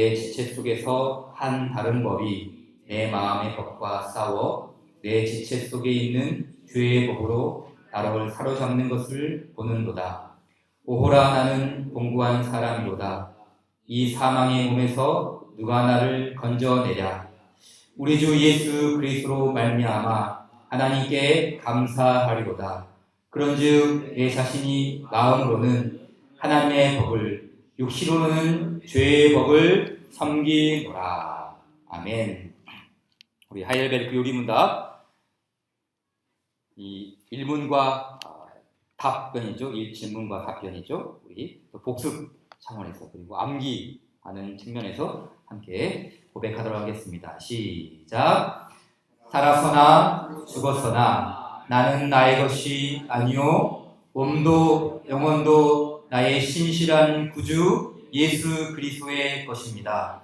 내 지체 속에서 한 다른 법이 내 마음의 법과 싸워 내 지체 속에 있는 죄의 법으로 나를 사로잡는 것을 보는도다. 오호라, 나는 공고한 사람이로다. 이 사망의 몸에서 누가 나를 건져내랴. 우리 주 예수 그리스도로 말미암아 하나님께 감사하리로다. 그런즉 내 자신이 마음으로는 하나님의 법을, 육시로는 죄의 법을 섬기노라. 아멘. 우리 하이델베르크 요리문답 이 일문과 답변이죠. 이 질문과 답변이죠. 우리 복습 차원에서 그리고 암기하는 측면에서 함께 고백하도록 하겠습니다. 시작. 살아서나 죽었으나 나는 나의 것이 아니요 몸도 영혼도 나의 신실한 구주 예수 그리스도의 것입니다.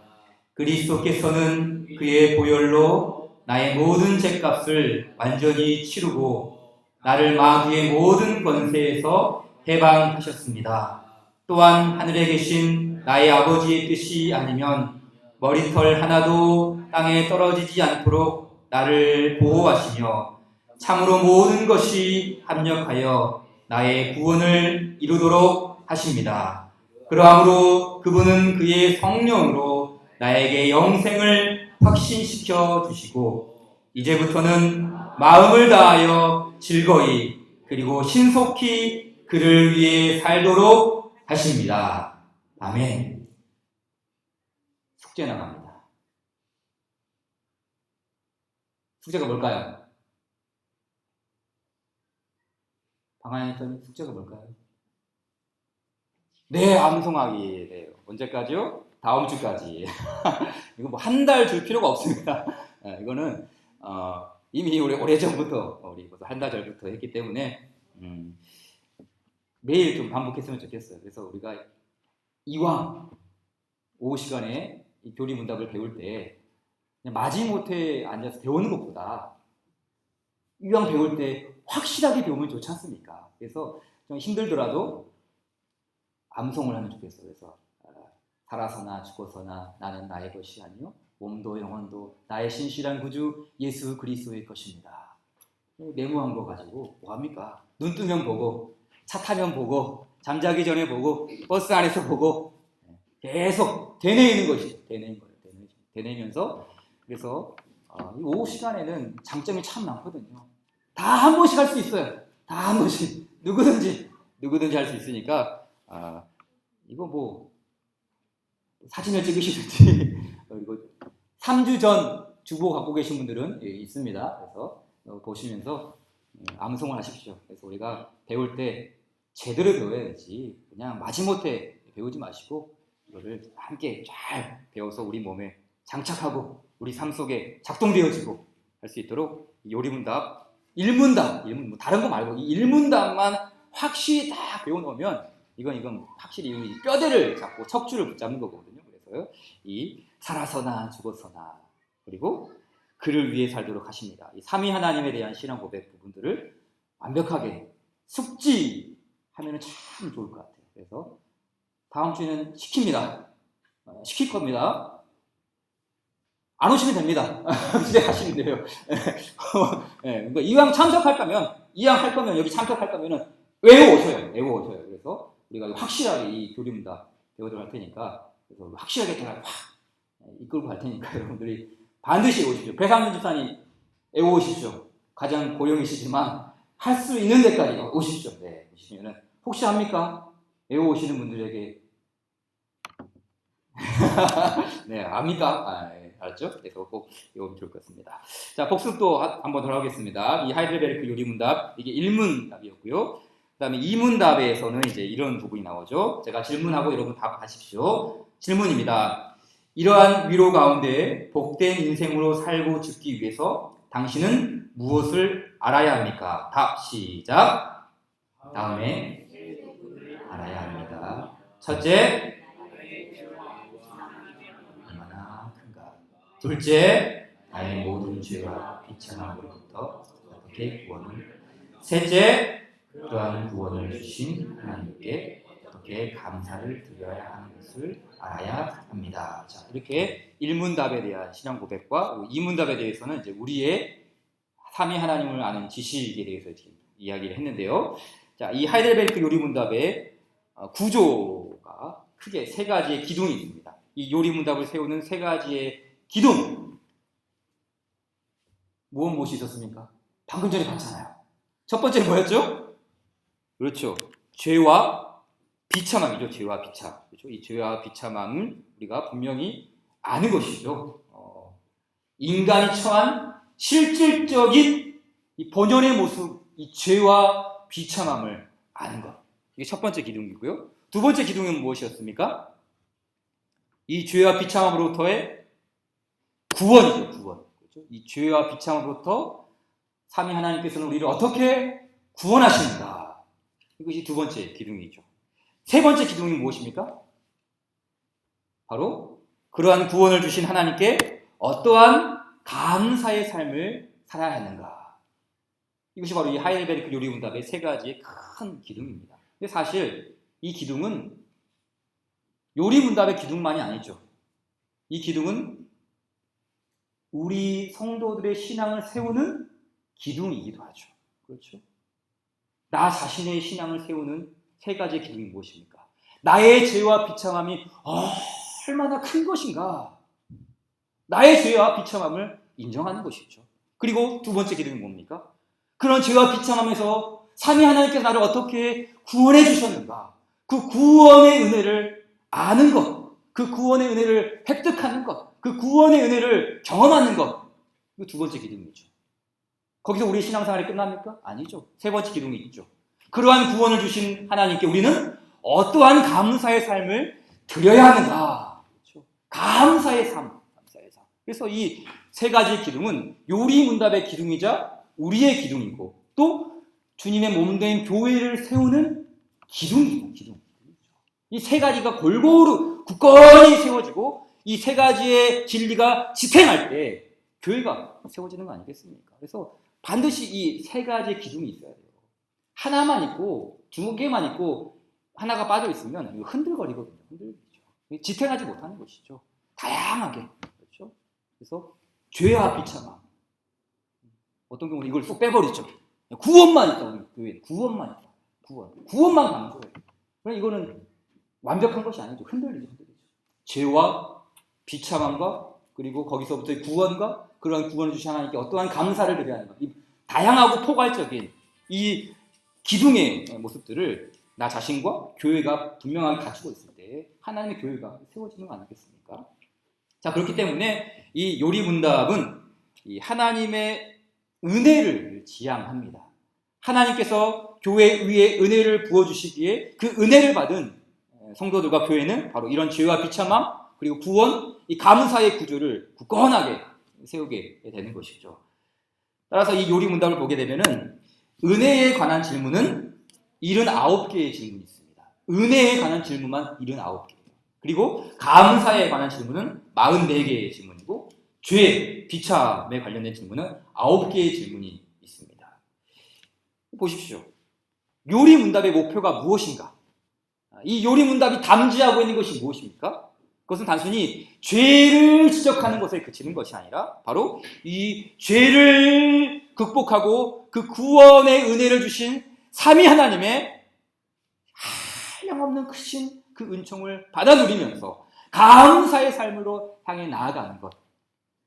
그리스도께서는 그의 보혈로 나의 모든 죄값을 완전히 치르고 나를 마귀의 모든 권세에서 해방하셨습니다. 또한 하늘에 계신 나의 아버지의 뜻이 아니면 머리털 하나도 땅에 떨어지지 않도록 나를 보호하시며 참으로 모든 것이 합력하여 나의 구원을 이루도록 하십니다. 그러므로 그분은 그의 성령으로 나에게 영생을 확신시켜 주시고 이제부터는 마음을 다하여 즐거이 그리고 신속히 그를 위해 살도록 하십니다. 아멘. 숙제 나갑니다. 숙제가 뭘까요? 방한했던 숙제가 뭘까요? 네, 암송하기예요. 언제까지요? 다음 주까지. 이거 뭐 한 달 줄 필요가 없습니다. 이거는 이미 오래전부터 우리 한 달 전부터 했기 때문에 매일 좀 반복했으면 좋겠어요. 그래서 우리가 이왕 오후 시간에 이 교리 문답을 배울 때 그냥 마지못해 앉아서 배우는 것보다 이왕 배울 때 확실하게 배우면 좋지 않습니까? 그래서 좀 힘들더라도 암송을 하면 좋겠어요. 그래서 살아서나 죽어서나 나는 나의 것이 아니요 몸도 영혼도 나의 신실한 구주 예수 그리스도의 것입니다. 메모한 거 가지고 뭐합니까? 눈 뜨면 보고 차 타면 보고 잠자기 전에 보고 버스 안에서 보고 계속 되뇌이는 것이죠. 되뇌면서 그래서 이 오후 시간에는 장점이 참 많거든요. 다 한 번씩 할 수 있어요. 다 한 번씩 누구든지 할 수 있으니까 이거 뭐 사진을 찍으시든지 그리고 3주 전 주보 갖고 계신 분들은 있습니다. 그래서 보시면서 암송을 하십시오. 그래서 우리가 배울 때 제대로 배워야지 그냥 마지못해 배우지 마시고 이거를 함께 잘 배워서 우리 몸에 장착하고 우리 삶 속에 작동되어지고 할 수 있도록 요리문답, 일문답, 뭐 다른 거 말고 이 일문답만 확실히 다 배워놓으면 이건 확실히 뼈대를 잡고 척추를 붙잡는 거거든요. 그래서 이 살아서나 죽어서나 그리고 그를 위해 살도록 하십니다. 이 삼위 하나님에 대한 신앙 고백 부분들을 완벽하게 숙지하면 참 좋을 것 같아요. 그래서 다음 주에는 시킬 겁니다. 안 오시면 됩니다. 기대하시면 돼요. 그러니까 이왕 참석할 거면 여기 참석할 거면은 외워오셔요. 그래서 우리가 확실하게 이 교리문답 배우도록 할 테니까 그래서 확실하게 제가 확 이끌고 갈 테니까 여러분들이 반드시 오십시오. 배상민 집사님 외워오십시오. 가장 고령이시지만 할 수 있는 데까지 오십시오. 네, 오시면은 혹시 합니까? 외워오시는 분들에게 네, 압니까? 알았죠? 그래서 꼭 외우면 좋을 것 같습니다. 자, 복습도 한번 돌아오겠습니다. 이 하이델베르크 요리문답, 이게 1문답이었고요. 그 다음에 2문답에서는 이제 이런 부분이 나오죠. 제가 질문하고 여러분 답하십시오. 질문입니다. 이러한 위로 가운데 복된 인생으로 살고 죽기 위해서 당신은 무엇을 알아야 합니까? 답, 시작. 다음에 알아야 합니다. 첫째, 둘째, 나의 모든 죄와 비참함으로부터 어떻게 구원을. 셋째, 그러한 구원을 주신 하나님께 어떻게 감사를 드려야 하는 것을 알아야 합니다. 자, 이렇게 1문답에 대한 신앙 고백과 2문답에 대해서는 이제 우리의 삼위 하나님을 아는 지식에 대해서 지금 이야기를 했는데요. 자, 이 하이델베르크 요리문답의 구조가 크게 세 가지의 기둥이 있습니다. 이 요리문답을 세우는 세 가지의 기둥. 무엇이 있었습니까? 방금 전에 봤잖아요. 첫 번째는 뭐였죠? 그렇죠. 죄와 비참함이죠. 죄와 비참. 그렇죠? 이 죄와 비참함을 우리가 분명히 아는 것이죠. 인간이 처한 실질적인 이 본연의 모습, 이 죄와 비참함을 아는 것. 이게 첫 번째 기둥이고요. 두 번째 기둥은 무엇이었습니까? 이 죄와 비참함으로부터의 구원이죠. 구원. 그렇죠? 이 죄와 비참함으로부터 삼위 하나님께서는 우리를 어떻게 구원하십니까? 이것이 두 번째 기둥이죠. 세 번째 기둥이 무엇입니까? 바로 그러한 구원을 주신 하나님께 어떠한 감사의 삶을 살아야 하는가. 이것이 바로 이 하이델베르크 요리문답의 세 가지의 큰 기둥입니다. 근데 사실 이 기둥은 요리문답의 기둥만이 아니죠. 이 기둥은 우리 성도들의 신앙을 세우는 기둥이기도 하죠. 그렇죠? 나 자신의 신앙을 세우는 세 가지의 기둥이 무엇입니까? 나의 죄와 비참함이 얼마나 큰 것인가. 나의 죄와 비참함을 인정하는 것이죠. 그리고 두 번째 기둥이 뭡니까? 그런 죄와 비참함에서 삼위 하나님께서 나를 어떻게 구원해 주셨는가. 그 구원의 은혜를 아는 것, 그 구원의 은혜를 획득하는 것, 그 구원의 은혜를 경험하는 것. 이거 두 번째 기둥이죠. 거기서 우리의 신앙생활이 끝납니까? 아니죠. 세 번째 기둥이 있죠. 그러한 구원을 주신 하나님께 우리는 어떠한 감사의 삶을 드려야 하는가. 그렇죠? 감사의 삶. 그래서 이 세 가지 기둥은 요리문답의 기둥이자 우리의 기둥이고 또 주님의 몸된 교회를 세우는 기둥입니다. 기둥. 이 세 가지가 골고루 굳건히 세워지고 이 세 가지의 진리가 지탱할 때 교회가 세워지는 거 아니겠습니까? 그래서 반드시 이 세 가지의 기둥이 있어야 돼요. 하나만 있고 두 개만 있고 하나가 빠져 있으면 흔들거리거든요. 흔들리죠. 지탱하지 못하는 것이죠. 다양하게. 그렇죠? 그래서 죄와 비참함. 어떤 경우는 이걸 쏙 빼버리죠. 구원만 있다. 우리 교회는 구원만 있다. 구원만 강조해요. 그럼 이거는 완벽한 것이 아니죠. 흔들리죠. 죄와 비참함과 그리고 거기서부터의 구원과 그러한 구원을 주신 하나님께 어떠한 감사를 드려야 하는가. 이 다양하고 포괄적인 이 기둥의 모습들을 나 자신과 교회가 분명하게 갖추고 있을 때 하나님의 교회가 세워지는 거 아니겠습니까? 자, 그렇기 때문에 이 요리문답은 이 하나님의 은혜를 지향합니다. 하나님께서 교회 위에 은혜를 부어주시기에 그 은혜를 받은 성도들과 교회는 바로 이런 죄와 비참함 그리고 구원, 이 감사의 구조를 굳건하게 세우게 되는 것이죠. 따라서 이 요리문답을 보게 되면은 은혜에 관한 질문은 79개의 질문이 있습니다. 은혜에 관한 질문만 79개예요. 그리고 감사에 관한 질문은 44개의 질문이고 죄, 비참에 관련된 질문은 9개의 질문이 있습니다. 보십시오. 요리문답의 목표가 무엇인가? 이 요리문답이 담지하고 있는 것이 무엇입니까? 그것은 단순히 죄를 지적하는 것에 그치는 것이 아니라 바로 이 죄를 극복하고 그 구원의 은혜를 주신 삼위 하나님의 한량없는 크신 그 은총을 받아 누리면서 감사의 삶으로 향해 나아가는 것.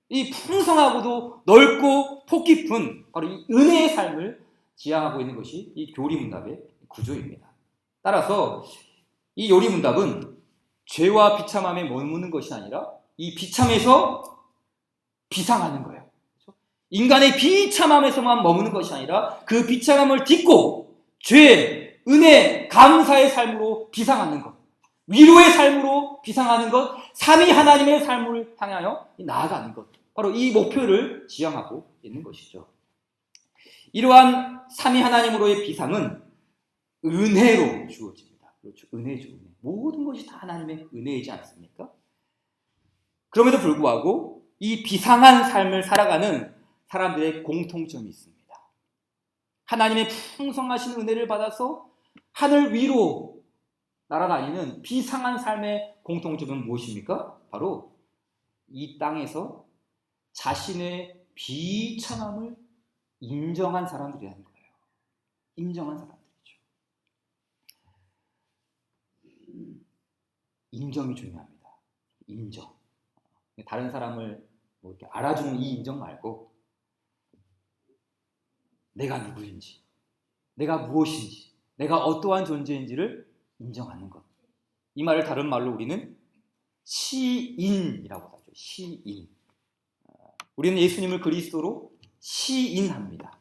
이 풍성하고도 넓고 폭 깊은 바로 이 은혜의 삶을 지향하고 있는 것이 이 요리문답의 구조입니다. 따라서 이 요리문답은 죄와 비참함에 머무는 것이 아니라 이 비참에서 비상하는 거예요. 인간의 비참함에서만 머무는 것이 아니라 그 비참함을 딛고 죄, 은혜, 감사의 삶으로 비상하는 것, 위로의 삶으로 비상하는 것, 삼위 하나님의 삶을 향하여 나아가는 것, 바로 이 목표를 지향하고 있는 것이죠. 이러한 삼위 하나님으로의 비상은 은혜로 주어집니다. 그렇죠. 은혜죠. 은혜. 모든 것이 다 하나님의 은혜이지 않습니까? 그럼에도 불구하고 이 비상한 삶을 살아가는 사람들의 공통점이 있습니다. 하나님의 풍성하신 은혜를 받아서 하늘 위로 날아다니는 비상한 삶의 공통점은 무엇입니까? 바로 이 땅에서 자신의 비참함을 인정한 사람들이라는 거예요. 인정한 사람들이죠. 인정이 중요합니다. 인정. 다른 사람을 뭐 이렇게 알아주는 이 인정 말고 내가 누구인지, 내가 무엇인지, 내가 어떠한 존재인지를 인정하는 것. 이 말을 다른 말로 우리는 시인이라고 하죠. 시인. 우리는 예수님을 그리스도로 시인합니다.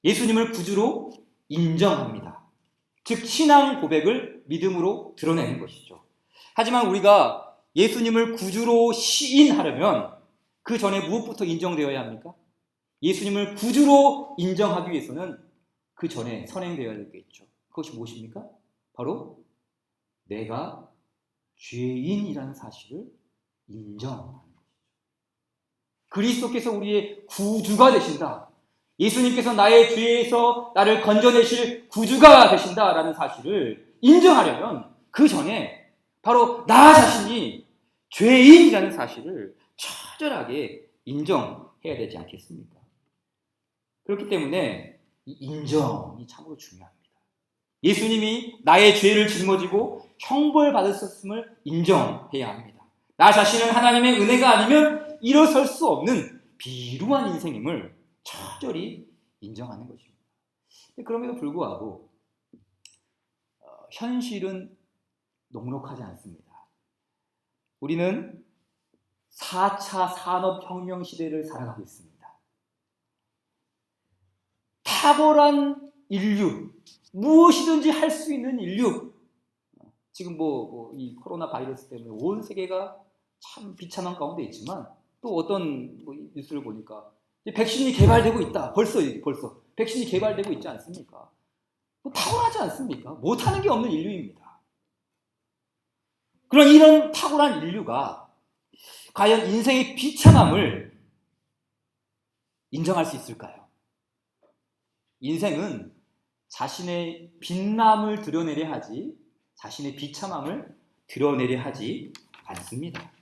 예수님을 구주로 인정합니다. 즉 신앙 고백을 믿음으로 드러내는 것이죠. 하지만 우리가 예수님을 구주로 시인하려면 그 전에 무엇부터 인정되어야 합니까? 예수님을 구주로 인정하기 위해서는 그 전에 선행되어야 되겠죠. 그것이 무엇입니까? 바로 내가 죄인이라는 사실을 인정하는 것이죠. 그리스도께서 우리의 구주가 되신다. 예수님께서 나의 죄에서 나를 건져내실 구주가 되신다라는 사실을 인정하려면 그 전에 바로 나 자신이 죄인이라는 사실을 처절하게 인정해야 되지 않겠습니까? 그렇기 때문에 이 인정이 참으로 중요합니다. 예수님이 나의 죄를 짊어지고 형벌받으셨음을 인정해야 합니다. 나 자신은 하나님의 은혜가 아니면 일어설 수 없는 비루한 인생임을 처절히 인정하는 것입니다. 그럼에도 불구하고 현실은 녹록하지 않습니다. 우리는 4차 산업혁명 시대를 살아가고 있습니다. 탁월한 인류, 무엇이든지 할 수 있는 인류. 지금 이 코로나 바이러스 때문에 온 세계가 참 비참한 가운데 있지만 또 어떤 뉴스를 보니까 백신이 개발되고 있다. 벌써 백신이 개발되고 있지 않습니까? 탁월하지 않습니까? 못하는 게 없는 인류입니다. 그런 이런 탁월한 인류가 과연 인생의 비참함을 인정할 수 있을까요? 인생은 자신의 빛남을 드러내려 하지 자신의 비참함을 드러내려 하지 않습니다.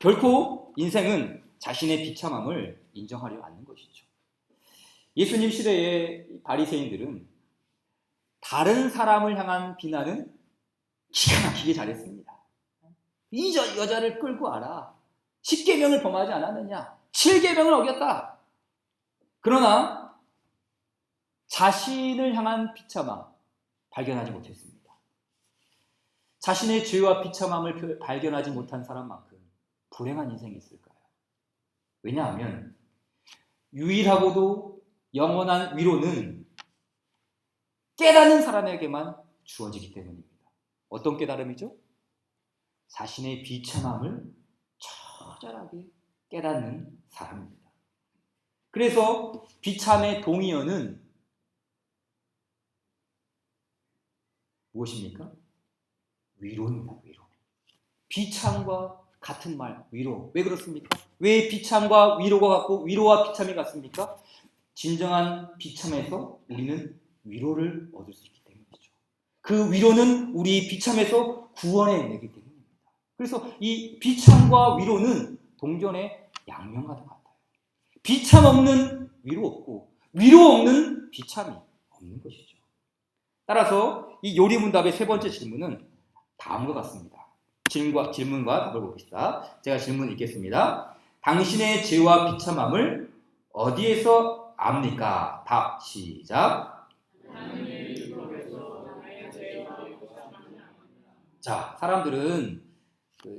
결코 인생은 자신의 비참함을 인정하려 하는 것이죠. 예수님 시대의 바리새인들은 다른 사람을 향한 비난은 기가 막히게 잘했습니다. 이 여자를 끌고 와라. 10계명을 범하지 않았느냐. 7계명을 어겼다. 그러나 자신을 향한 비참함 발견하지 못했습니다. 자신의 죄와 비참함을 발견하지 못한 사람만큼 불행한 인생이 있을까요? 왜냐하면 유일하고도 영원한 위로는 깨닫는 사람에게만 주어지기 때문입니다. 어떤 깨달음이죠? 자신의 비참함을 처절하게 깨닫는 사람입니다. 그래서 비참의 동의어는 무엇입니까? 위로입니다. 위로. 비참과 같은 말, 위로. 왜 그렇습니까? 왜 비참과 위로가 같고 위로와 비참이 같습니까? 진정한 비참에서 우리는 위로를 얻을 수 있기 때문이죠. 그 위로는 우리 비참에서 구원해내기 때문입니다. 그래서 이 비참과 위로는 동전의 양면과도 같아요. 비참 없는 위로 없고 위로 없는 비참이 없는 것이죠. 따라서 이 요리문답의 세 번째 질문은 다음과 같습니다. 질문과 답을 봅시다. 제가 질문 읽겠습니다. 당신의 죄와 비참함을 어디에서 압니까? 답 시작. 자, 사람들은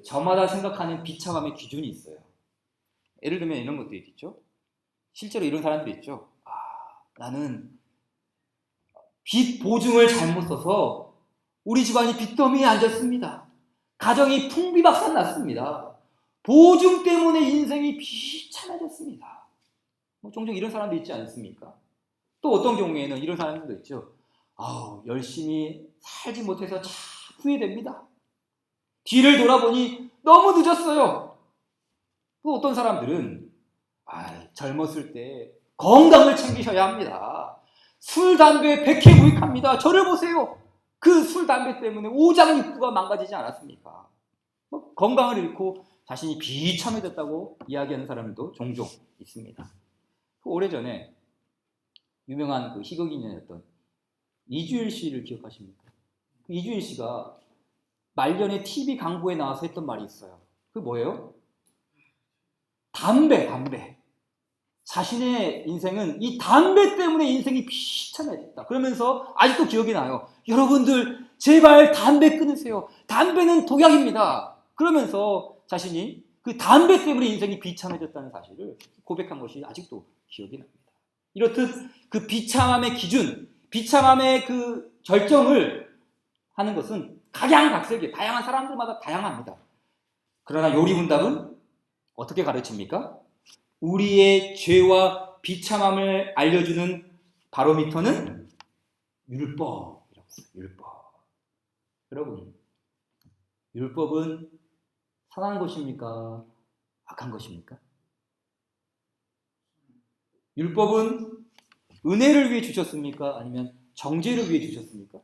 저마다 생각하는 비참함의 기준이 있어요. 예를 들면 이런 것도 있겠죠. 실제로 이런 사람들이 있죠. 나는 빚 보증을 잘못 써서 우리 집안이 빚더미에 앉았습니다. 가정이 풍비박산 났습니다. 보증 때문에 인생이 비참해졌습니다. 종종 이런 사람도 있지 않습니까? 또 어떤 경우에는 이런 사람들도 있죠. 열심히 살지 못해서 참 후회됩니다. 뒤를 돌아보니 너무 늦었어요. 또 어떤 사람들은 젊었을 때 건강을 챙기셔야 합니다. 술, 담배, 백해무익합니다. 저를 보세요. 그 술, 담배 때문에 오장육부가 망가지지 않았습니까? 건강을 잃고 자신이 비참해졌다고 이야기하는 사람도 종종 있습니다. 오래전에 유명한 그 희극인이었던 이주일 씨를 기억하십니까? 그 이주일 씨가 말년에 TV 광고에 나와서 했던 말이 있어요. 그게 뭐예요? 담배. 자신의 인생은 이 담배 때문에 인생이 비참해졌다. 그러면서 아직도 기억이 나요. 여러분들 제발 담배 끊으세요. 담배는 독약입니다. 그러면서 자신이 그 담배 때문에 인생이 비참해졌다는 사실을 고백한 것이 아직도 기억이 납니다. 이렇듯 그 비참함의 기준, 비참함의 그 결정을 하는 것은 각양각색이에요. 다양한 사람들마다 다양합니다. 그러나 요리문답은 어떻게 가르칩니까? 우리의 죄와 비참함을 알려주는 바로미터는 율법이라고 했어요. 율법. 여러분, 율법은 선한 것입니까? 악한 것입니까? 율법은 은혜를 위해 주셨습니까? 아니면 정죄를 위해 주셨습니까?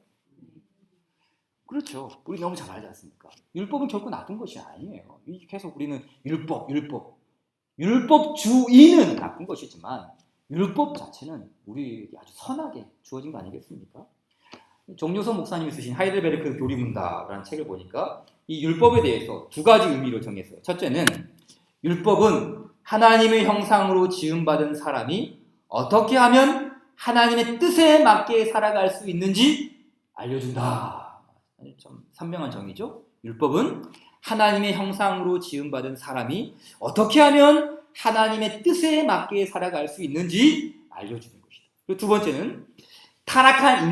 그렇죠. 우리 너무 잘 알지 않습니까? 율법은 결코 나쁜 것이 아니에요. 계속 우리는 율법주의는 나쁜 것이지만 율법 자체는 우리에게 아주 선하게 주어진 거 아니겠습니까? 정요서 목사님이 쓰신 하이델베르크 교리문답이라는 책을 보니까 이 율법에 대해서 두 가지 의미로 정했어요. 첫째는 율법은 하나님의 형상으로 지음받은 사람이 어떻게 하면 하나님의 뜻에 맞게 살아갈 수 있는지 알려준다. 좀 선명한 정의죠. 율법은 하나님의 형상으로 지음받은 사람이 어떻게 하면 하나님의 뜻에 맞게 살아갈 수 있는지 알려주는 것이다. 그리고 두 번째는 타락한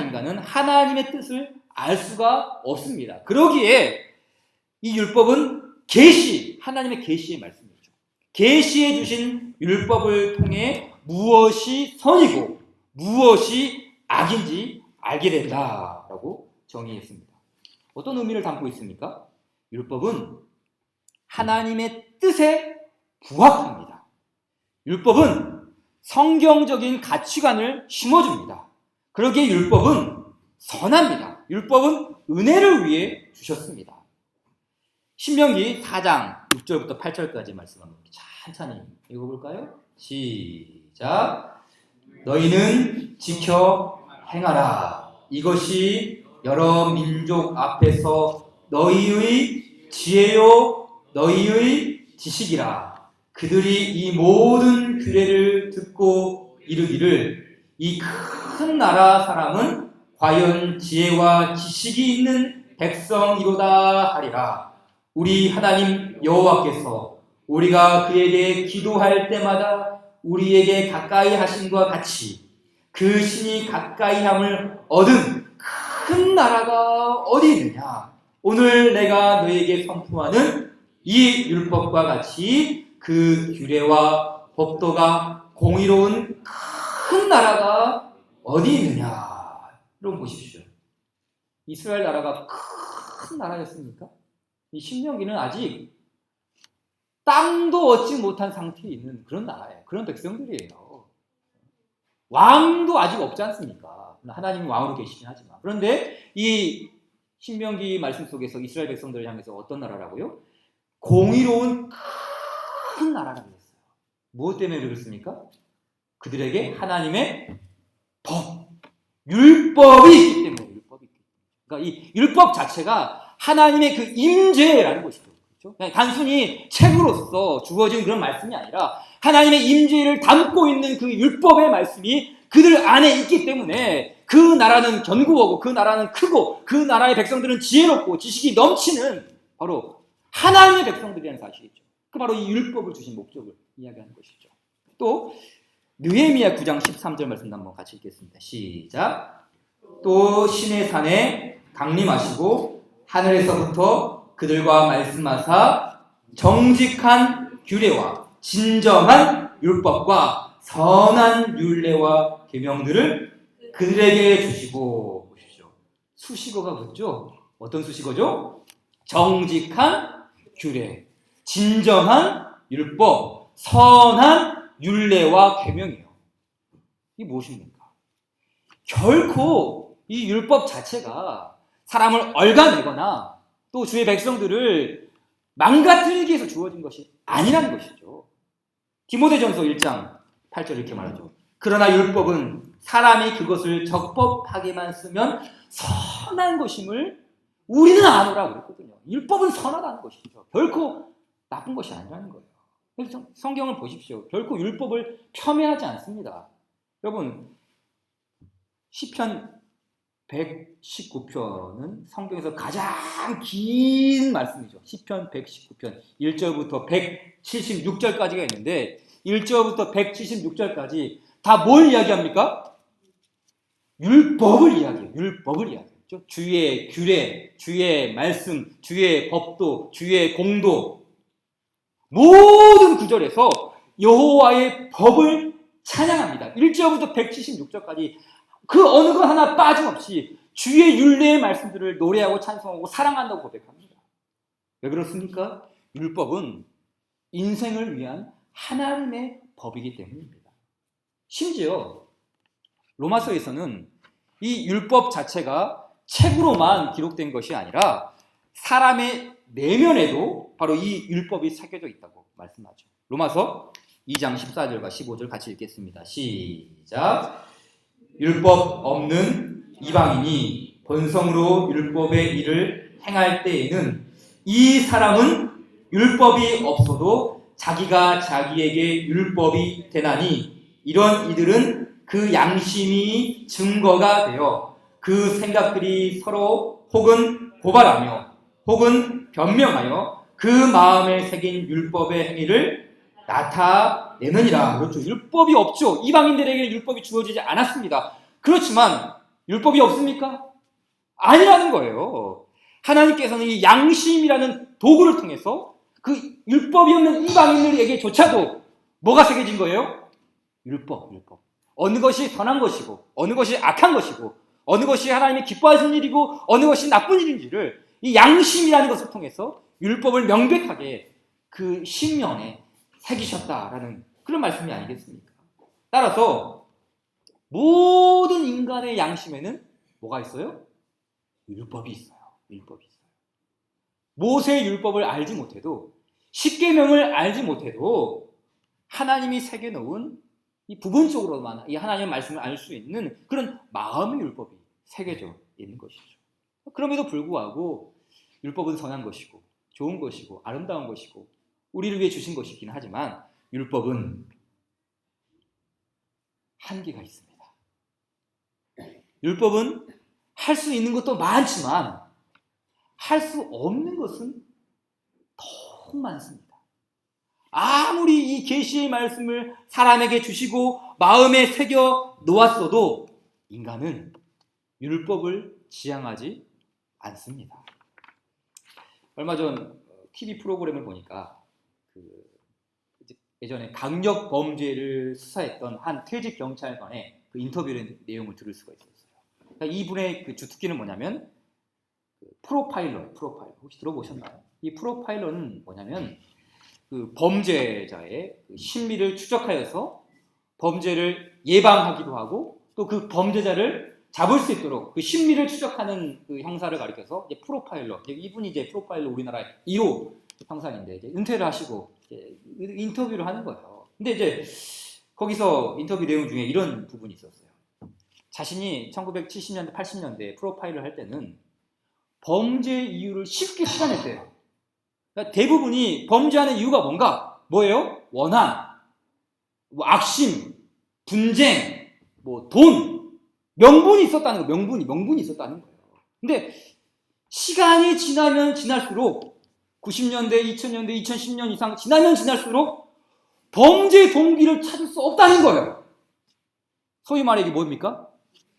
인간은 하나님의 뜻을 알 수가 없습니다. 그러기에 이 율법은 하나님의 계시의 말씀이죠. 계시해 주신 율법을 통해 무엇이 선이고 무엇이 악인지 알게 된다라고 정의했습니다. 어떤 의미를 담고 있습니까? 율법은 하나님의 뜻에 부합합니다. 율법은 성경적인 가치관을 심어줍니다. 그러기에 율법은 선합니다. 율법은 은혜를 위해 주셨습니다. 신명기 4장 6절부터 8절까지 말씀합니다. 천천히 읽어볼까요? 시작. 너희는 지켜 행하라. 이것이 여러 민족 앞에서 너희의 지혜요 너희의 지식이라. 그들이 이 모든 규례를 듣고 이르기를 이 큰 나라 사람은 과연 지혜와 지식이 있는 백성이로다 하리라. 우리 하나님 여호와께서 우리가 그에게 기도할 때마다 우리에게 가까이 하심과 같이 그 신이 가까이함을 얻은 큰 나라가 어디 있느냐. 오늘 내가 너에게 선포하는 이 율법과 같이 그 규례와 법도가 공의로운 큰 나라가 어디 있느냐. 여러분 보십시오. 이스라엘 나라가 큰 나라였습니까? 이 신명기는 아직 땅도 얻지 못한 상태에 있는 그런 나라예요. 그런 백성들이에요. 왕도 아직 없지 않습니까? 하나님은 왕으로 계시긴 하지만. 그런데 이 신명기 말씀 속에서 이스라엘 백성들을 향해서 어떤 나라라고요? 공의로운 큰 나라라고 했어요. 무엇 때문에 그랬습니까? 그들에게 하나님의 법, 율법이 있기 때문에. 그러니까 이 율법 자체가 하나님의 그 임재라는 것이죠. 그렇죠? 그냥 단순히 책으로서 주어진 그런 말씀이 아니라 하나님의 임재를 담고 있는 그 율법의 말씀이 그들 안에 있기 때문에 그 나라는 견고하고 그 나라는 크고 그 나라의 백성들은 지혜롭고 지식이 넘치는 바로 하나님의 백성들이라는 사실이죠. 그 바로 이 율법을 주신 목적을 이야기하는 것이죠. 또 느헤미야 9장 13절 말씀 한번 같이 읽겠습니다. 시작. 또 시내 산에 강림하시고 하늘에서부터 그들과 말씀하사 정직한 규례와 진정한 율법과 선한 율례와 계명들을 그들에게 주시고. 보십시오. 수식어가 붙죠? 어떤 수식어죠? 정직한 규례, 진정한 율법, 선한 율례와 계명이에요. 이게 무엇입니까? 결코 이 율법 자체가 사람을 얽어내거나 또 주의 백성들을 망가뜨리기 위해서 주어진 것이 아니라는 것이죠. 디모데전서 1장 8절 이렇게 말하죠. 그러나 율법은 사람이 그것을 적법하게만 쓰면 선한 것임을 우리는 아노라 그랬거든요. 율법은 선하다는 것이죠. 결코 나쁜 것이 아니라는 거예요. 그래서 성경을 보십시오. 결코 율법을 폄훼하지 않습니다. 여러분, 시편 119편은 성경에서 가장 긴 말씀이죠. 시편 119편 1절부터 176절까지가 있는데 1절부터 176절까지 다 뭘 이야기합니까? 율법을 이야기해요. 율법을 이야기해요. 주의 규례, 주의 말씀, 주의 법도, 주의 공도 모든 구절에서 여호와의 법을 찬양합니다. 1절부터 176절까지 그 어느 것 하나 빠짐없이 주의 율례의 말씀들을 노래하고 찬송하고 사랑한다고 고백합니다. 왜 그렇습니까? 율법은 인생을 위한 하나님의 법이기 때문입니다. 심지어 로마서에서는 이 율법 자체가 책으로만 기록된 것이 아니라 사람의 내면에도 바로 이 율법이 새겨져 있다고 말씀하죠. 로마서 2장 14절과 15절 같이 읽겠습니다. 시작. 율법 없는 이방인이 본성으로 율법의 일을 행할 때에는 이 사람은 율법이 없어도 자기가 자기에게 율법이 되나니 이런 이들은 그 양심이 증거가 되어 그 생각들이 서로 혹은 고발하며 혹은 변명하여 그 마음에 새긴 율법의 행위를 나타내느니라. 그렇죠. 율법이 없죠. 이방인들에게 율법이 주어지지 않았습니다. 그렇지만 율법이 없습니까? 아니라는 거예요. 하나님께서는 이 양심이라는 도구를 통해서 그 율법이 없는 이방인들에게조차도 뭐가 새겨진 거예요? 율법. 어느 것이 선한 것이고 어느 것이 악한 것이고 어느 것이 하나님이 기뻐하시는 일이고 어느 것이 나쁜 일인지를 이 양심이라는 것을 통해서 율법을 명백하게 그 신명에 새기셨다라는 그런 말씀이 아니겠습니까? 따라서 모든 인간의 양심에는 뭐가 있어요? 율법이 있어요. 모세의 율법을 알지 못해도 십계명을 알지 못해도 하나님이 새겨놓은 이 부분적으로만 이 하나님의 말씀을 알 수 있는 그런 마음의 율법이 새겨져 있는 것이죠. 그럼에도 불구하고 율법은 선한 것이고 좋은 것이고 아름다운 것이고 우리를 위해 주신 것이긴 하지만 율법은 한계가 있습니다. 율법은 할 수 있는 것도 많지만 할 수 없는 것은 더 많습니다. 아무리 이 계시의 말씀을 사람에게 주시고 마음에 새겨 놓았어도 인간은 율법을 지향하지 않습니다. 얼마 전 TV 프로그램을 보니까 예전에 강력 범죄를 수사했던 한 퇴직 경찰관의 그 인터뷰의 내용을 들을 수가 있었어요. 그러니까 이분의 그 주특기는 뭐냐면 프로파일러 혹시 들어보셨나요? 이 프로파일러는 뭐냐면 그 범죄자의 그 심리를 추적하여서 범죄를 예방하기도 하고 또 그 범죄자를 잡을 수 있도록 그 심리를 추적하는 그 형사를 가리켜서 이제 프로파일러, 이분이 이제 프로파일러 우리나라의 1호 형사인데 이제 은퇴를 하시고 이제 인터뷰를 하는 거예요. 근데 이제 거기서 인터뷰 내용 중에 이런 부분이 있었어요. 자신이 1970년대, 80년대 프로파일을 할 때는 범죄 이유를 쉽게 찾아냈대요. 그러니까 대부분이 범죄하는 이유가 뭔가? 뭐예요? 원한, 뭐 악심, 분쟁, 뭐 돈, 명분이 있었다는 거예요. 명분이 있었다는 거예요. 근데 시간이 지나면 지날수록 90년대, 2000년대, 2010년 이상 지나면 지날수록 범죄 동기를 찾을 수 없다는 거예요. 소위 말해 이게 뭡니까?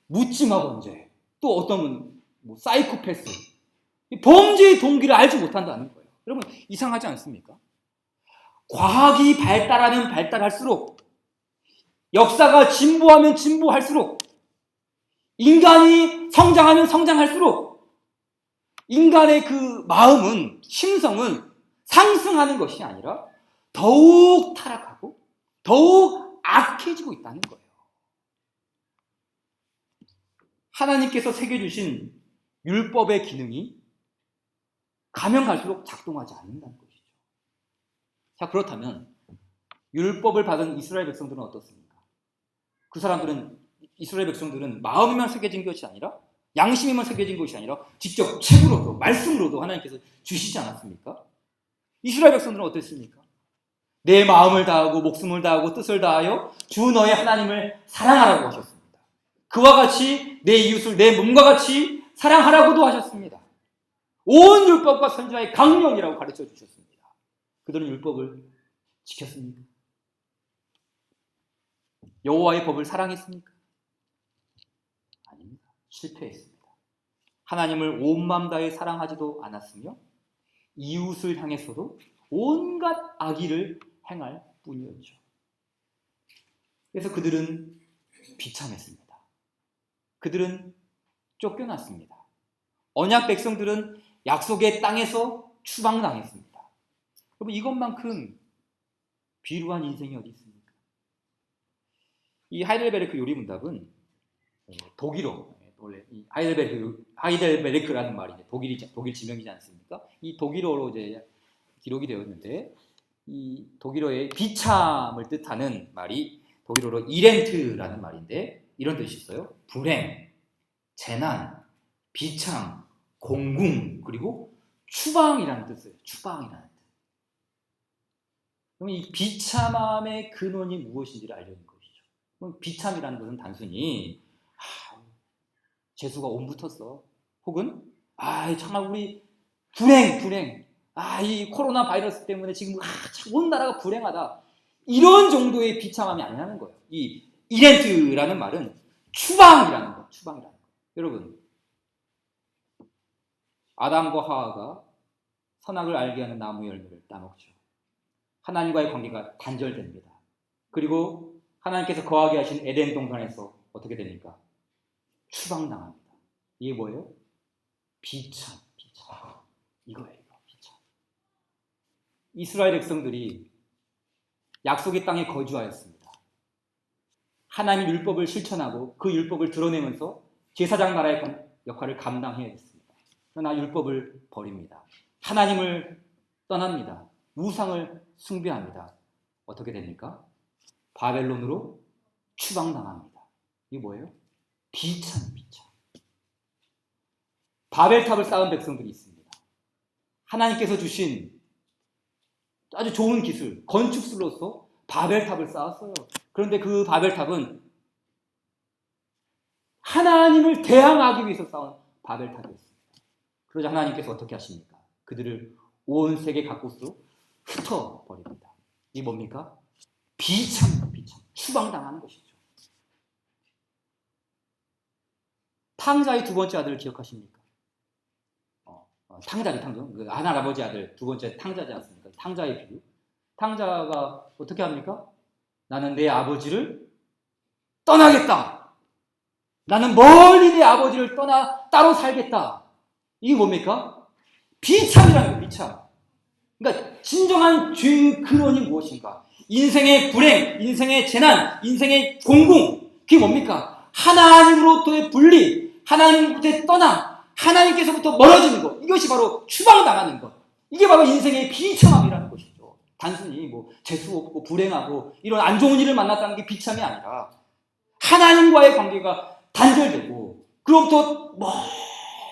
묻지마 범죄. 또 어떤 뭐 사이코패스. 범죄의 동기를 알지 못한다는 거예요. 여러분 이상하지 않습니까? 과학이 발달하면 발달할수록 역사가 진보하면 진보할수록 인간이 성장하면 성장할수록 인간의 그 마음은 심성은 상승하는 것이 아니라 더욱 타락하고 더욱 악해지고 있다는 거예요. 하나님께서 새겨주신 율법의 기능이 가면 갈수록 작동하지 않는다는 것이죠. 자, 그렇다면 율법을 받은 이스라엘 백성들은 어떻습니까? 그 사람들은, 이스라엘 백성들은 마음에만 새겨진 것이 아니라, 양심에만 새겨진 것이 아니라 직접 책으로도, 말씀으로도 하나님께서 주시지 않았습니까? 이스라엘 백성들은 어땠습니까? 내 마음을 다하고 목숨을 다하고 뜻을 다하여 주 너의 하나님을 사랑하라고 하셨습니다. 그와 같이 내 이웃을 내 몸과 같이 사랑하라고도 하셨습니다. 온 율법과 선지자의 강령이라고 가르쳐 주셨습니다. 그들은 율법을 지켰습니까? 여호와의 법을 사랑했습니까? 아닙니다. 실패했습니다. 하나님을 온 마음 다해 사랑하지도 않았으며 이웃을 향해서도 온갖 악의를 행할 뿐이었죠. 그래서 그들은 비참했습니다. 그들은 쫓겨났습니다. 언약 백성들은 약속의 땅에서 추방당했습니다. 여러분, 이것만큼 비루한 인생이 어디 있습니까? 이 하이델베르크 요리문답은 독일어, 원래 이 하이델베르크라는 말이 독일 지명이지 않습니까? 이 독일어로 이제 기록이 되었는데, 이 독일어의 비참을 뜻하는 말이 독일어로 이렌트라는 말인데, 이런 뜻이 있어요. 불행, 재난, 비참, 공궁, 그리고 추방이라는 뜻이에요. 추방이라는 뜻. 그럼 이 비참함의 근원이 무엇인지를 알려는 것이죠. 그럼 비참이라는 것은 단순히 재수가 온 붙었어, 혹은 정말 우리 불행, 이 코로나 바이러스 때문에 지금 참 온 나라가 불행하다, 이런 정도의 비참함이 아니라는 거예요. 이 이렌트라는 말은 추방이라는 거예요. 추방이라는 거예요. 여러분, 아담과 하와가 선악을 알게 하는 나무 열매를 따먹죠. 하나님과의 관계가 단절됩니다. 그리고 하나님께서 거하게 하신 에덴 동산에서 어떻게 됩니까? 추방당합니다. 이게 뭐예요? 비참. 이거예요. 비참. 이스라엘 백성들이 약속의 땅에 거주하였습니다. 하나님의 율법을 실천하고 그 율법을 드러내면서 제사장 나라의 역할을 감당해야 했습니다. 그러나 율법을 버립니다. 하나님을 떠납니다. 우상을 숭배합니다. 어떻게 됩니까? 바벨론으로 추방당합니다. 이게 뭐예요? 비참. 바벨탑을 쌓은 백성들이 있습니다. 하나님께서 주신 아주 좋은 기술, 건축술로서 바벨탑을 쌓았어요. 그런데 그 바벨탑은 하나님을 대항하기 위해서 쌓은 바벨탑이었습니다. 그러자 하나님께서 어떻게 하십니까? 그들을 온 세계 각곳으로 흩어버립니다. 이게 뭡니까? 비참. 추방당하는 것이죠. 탕자의 두 번째 아들을 기억하십니까? 탕자. 그 하나아버지 아들 두 번째 탕자지 않습니까? 탕자의 비유. 탕자가 어떻게 합니까? 나는 내 아버지를 떠나겠다. 나는 멀리 내 아버지를 떠나 따로 살겠다. 이게 뭡니까? 비참이라는 거예요. 비참. 그러니까 진정한 죄의 근원이 무엇인가? 인생의 불행, 인생의 재난, 인생의 공궁. 그게 뭡니까? 하나님으로부터의 분리, 하나님으로부터의 떠남, 하나님께서부터 멀어지는 것. 이것이 바로 추방당하는 것. 이게 바로 인생의 비참함이라는 것이죠. 단순히 재수 없고 불행하고 이런 안 좋은 일을 만났다는 게 비참이 아니라 하나님과의 관계가 단절되고 그로부터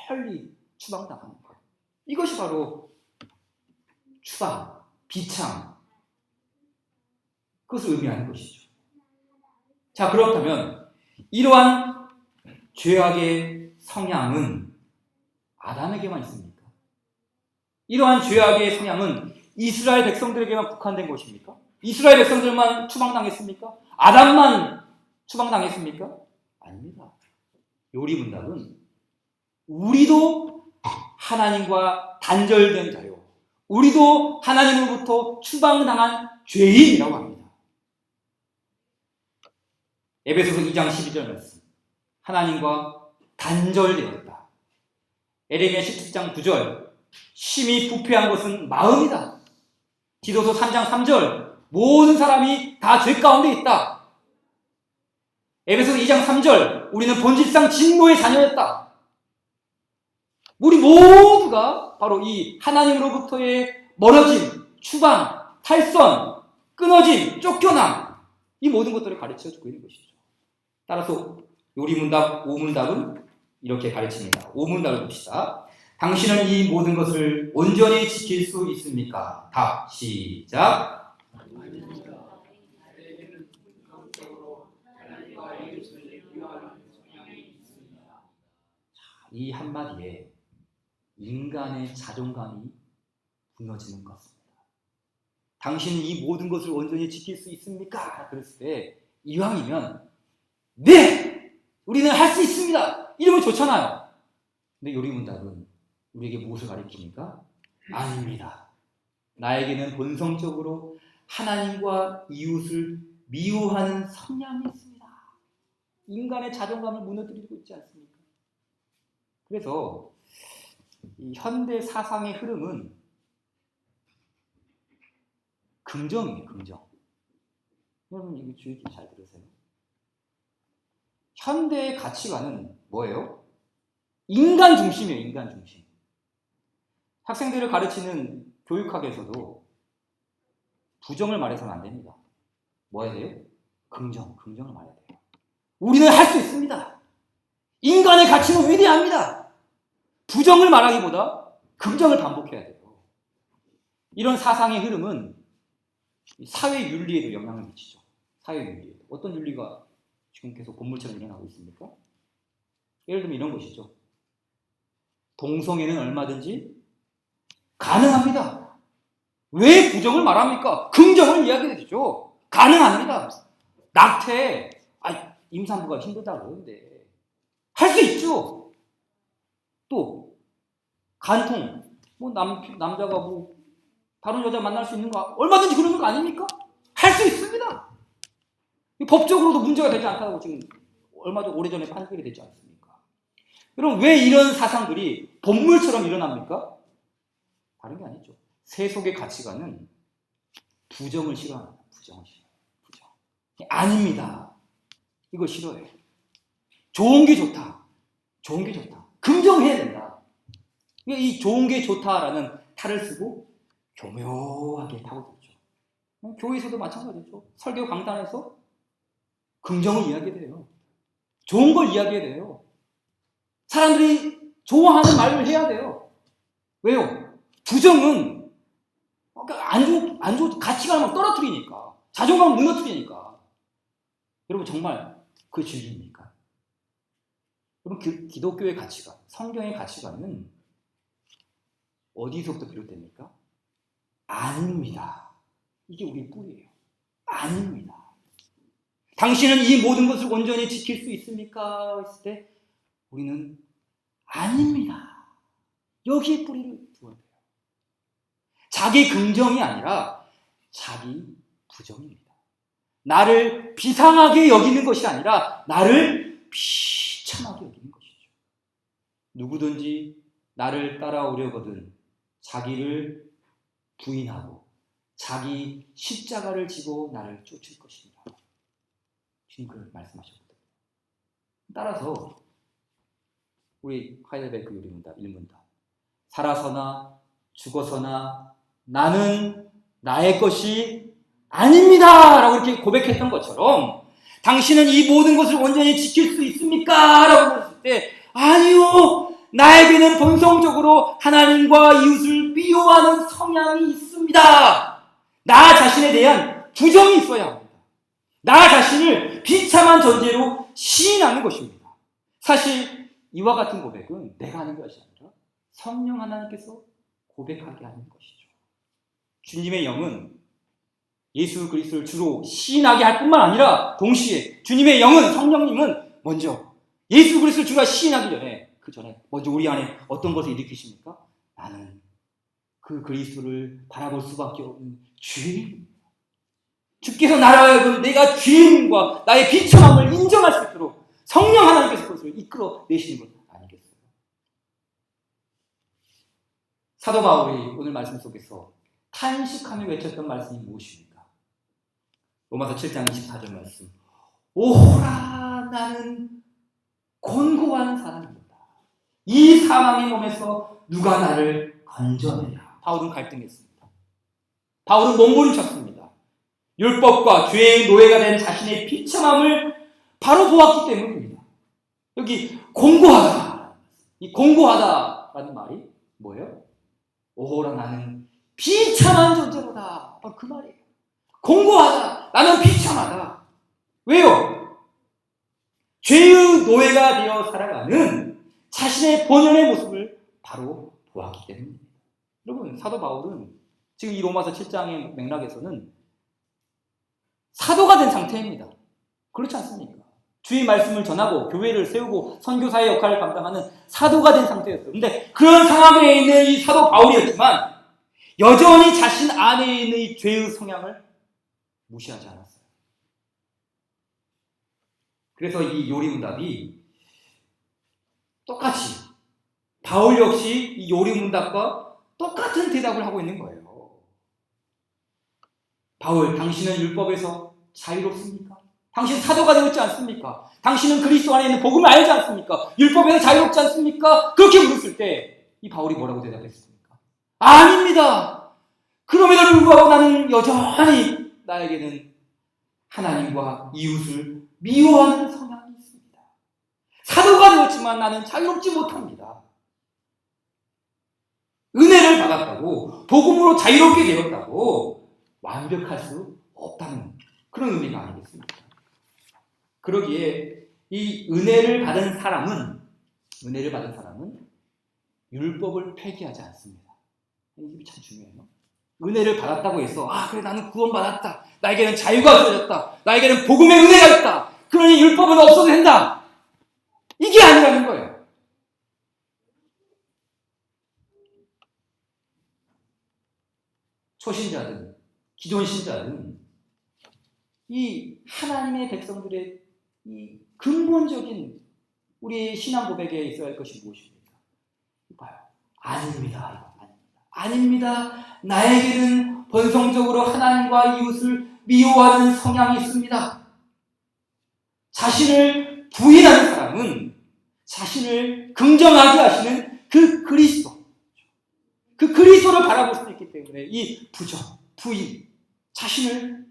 멀리 추방당하는 것. 이것이 바로 추방, 비참, 그것을 의미하는 것이죠. 자, 그렇다면 이러한 죄악의 성향은 아담에게만 있습니까? 이러한 죄악의 성향은 이스라엘 백성들에게만 국한된 것입니까? 이스라엘 백성들만 추방당했습니까? 아담만 추방당했습니까? 아닙니다. 요리문답은 우리도 하나님과 단절된 자요, 우리도 하나님으로부터 추방당한 죄인이라고 합니다. 에베소서 2장 12절 말씀. 하나님과 단절되었다. 에레미야 17장 9절. 심히 부패한 것은 마음이다. 디도서 3장 3절. 모든 사람이 다 죄 가운데 있다. 에베소서 2장 3절. 우리는 본질상 진노의 자녀였다. 우리 모두가 바로 이 하나님으로부터의 멀어짐, 추방, 탈선, 끊어짐, 쫓겨남, 이 모든 것들을 가르쳐주고 있는 것이죠. 따라서 요리문답, 오문답은 이렇게 가르칩니다. 오문답을 봅시다. 당신은 이 모든 것을 온전히 지킬 수 있습니까? 답, 시작. 이 한마디에 인간의 자존감이 무너지는 것입니다. 당신은 이 모든 것을 온전히 지킬 수 있습니까? 그랬을 때 이왕이면 네! 우리는 할 수 있습니다! 이러면 좋잖아요. 근데 요리문답은 우리에게 무엇을 가리킵니까? 아닙니다. 나에게는 본성적으로 하나님과 이웃을 미워하는 성향이 있습니다. 인간의 자존감을 무너뜨리고 있지 않습니까? 그래서 이 현대 사상의 흐름은 긍정이에요, 긍정. 여러분 이거 주의 깊게 잘 들으세요. 현대의 가치관은 뭐예요? 인간 중심이에요, 인간 중심. 학생들을 가르치는 교육학에서도 부정을 말해서는 안 됩니다. 뭐 해야 돼요? 긍정을 말해야 돼요. 우리는 할 수 있습니다. 인간의 가치는 위대합니다. 부정을 말하기보다 긍정을 반복해야 돼요. 이런 사상의 흐름은 사회 윤리에도 영향을 미치죠. 사회 윤리에도. 어떤 윤리가 지금 계속 본물처럼 일어나고 있습니까? 예를 들면 이런 것이죠. 동성애는 얼마든지 가능합니다. 왜 부정을 말합니까? 긍정을 이야기해야 되죠. 가능합니다. 낙태, 임산부가 힘들다고 그러는데 할 수 있죠. 또 간통, 남자가 다른 여자 만날 수 있는 거 얼마든지 그러는 거 아닙니까? 할 수 있습니다. 법적으로도 문제가 되지 않다고 지금 얼마 전 오래전에 판결이 되지 않습니까? 그럼 왜 이런 사상들이 본물처럼 일어납니까? 다른 게 아니죠. 세속의 가치관은 부정을 싫어합니다. 부정. 아닙니다. 이거 싫어해요. 좋은 게 좋다. 긍정해야 된다. 이 좋은 게 좋다라는 탈을 쓰고 교묘하게 타고들죠. 교회에서도 마찬가지죠. 설교 강단에서 긍정을 이야기해야 돼요. 좋은 걸 이야기해야 돼요. 사람들이 좋아하는 말을 해야 돼요. 왜요? 부정은 안 좋은 가치관을 떨어뜨리니까, 자존감을 무너뜨리니까. 여러분 정말 그 진리입니까? 여러분 기독교의 가치관, 성경의 가치관은 어디서부터 비롯됩니까? 아닙니다. 이게 우리 뿌리예요. 아닙니다. 당신은 이 모든 것을 온전히 지킬 수 있습니까? 했을 때 우리는 아닙니다. 여기에 뿌리를 두어야 돼요. 자기 긍정이 아니라 자기 부정입니다. 나를 비상하게 여기는 것이 아니라 나를 비참하게 여기는 것이죠. 누구든지 나를 따라오려거든 자기를 부인하고 자기 십자가를 지고 나를 쫓을 것입니다. 주님 그렇게 말씀하셨거든요. 따라서 우리 하이델베르크 요리문답 1문답 살아서나 죽어서나 나는 나의 것이 아닙니다 라고 이렇게 고백했던 것처럼 당신은 이 모든 것을 온전히 지킬 수 있습니까? 라고 물었을 때 아니요, 나에게는 본성적으로 하나님과 이웃을 미워하는 성향이 있습니다. 나 자신에 대한 부정이 있어야 합니다. 나 자신을 비참한 존재로 시인하는 것입니다. 사실 이와 같은 고백은 내가 하는 것이 아니라 성령 하나님께서 고백하게 하는 것이죠. 주님의 영은 예수 그리스도를 주로 시인하게 할 뿐만 아니라 동시에 주님의 영은 성령님은 먼저 예수 그리스도를 주가 시인하기 전에 그 전에 먼저 우리 안에 어떤 것을 일으키십니까? 나는 그 그리스도를 바라볼 수밖에 없는 죄인입니다. 주께서 나를 하여금 내가 죄인과 나의 비참함을 인정할 수 있도록 성령 하나님께서 그것을 이끌어 내시는 것 아니겠어요? 사도 바울이 오늘 말씀 속에서 탄식하며 외쳤던 말씀이 무엇입니까? 로마서 7장 24절 말씀. 오호라 나는 곤고한 사람입니다. 이 사망의 몸에서 누가 나를 건져내랴. 바울은 갈등했습니다. 바울은 몸부림쳤습니다. 율법과 죄의 노예가 된 자신의 비참함을 바로 보았기 때문입니다. 여기 공고하다. 이 공고하다라는 말이 뭐예요? 오호라 나는 비참한 존재로다. 바로 그 말이에요. 공고하다. 나는 비참하다. 왜요? 죄의 노예가 되어 살아가는 자신의 본연의 모습을 바로 보았기 때문입니다. 여러분, 사도 바울은 지금 이 로마서 7장의 맥락에서는 사도가 된 상태입니다. 그렇지 않습니까? 주의 말씀을 전하고 교회를 세우고 선교사의 역할을 감당하는 사도가 된 상태였어요. 그런데 그런 상황에 있는 이 사도 바울이었지만 여전히 자신 안에 있는 이 죄의 성향을 무시하지 않았어요. 그래서 이 요리문답이 똑같이 바울 역시 이 요리문답과 똑같은 대답을 하고 있는 거예요. 바울, 당신은 율법에서 자유롭습니까? 당신 사도가 되었지 않습니까? 당신은 그리스도 안에 있는 복음을 알지 않습니까? 율법에서 자유롭지 않습니까? 그렇게 물었을 때 이 바울이 뭐라고 대답했습니까? 아닙니다. 그럼에도 불구하고 나는 여전히 나에게는 하나님과 이웃을 미워하는 성향이 있습니다. 사도가 되었지만 나는 자유롭지 못합니다. 은혜를 받았다고, 복음으로 자유롭게 되었다고 완벽할 수 없다는 그런 의미가 아니겠습니까? 그러기에 이 은혜를 받은 사람은 율법을 폐기하지 않습니다. 이게 참 중요해요. 은혜를 받았다고 해서 그래 나는 구원받았다. 나에게는 자유가 주어졌다. 나에게는 복음의 은혜가 있다. 그러니 율법은 없어도 된다. 이게 아니라는 거예요. 초신자든 기존 신자든 이 하나님의 백성들의 이 근본적인 우리의 신앙 고백에 있어야 할 것이 무엇입니까? 봐요. 아닙니다. 아닙니다. 나에게는 본성적으로 하나님과 이웃을 미워하는 성향이 있습니다. 자신을 부인하는 사람은 자신을 긍정하게 하시는 그 그리스도를 바라볼 수 있기 때문에 이 부인, 자신을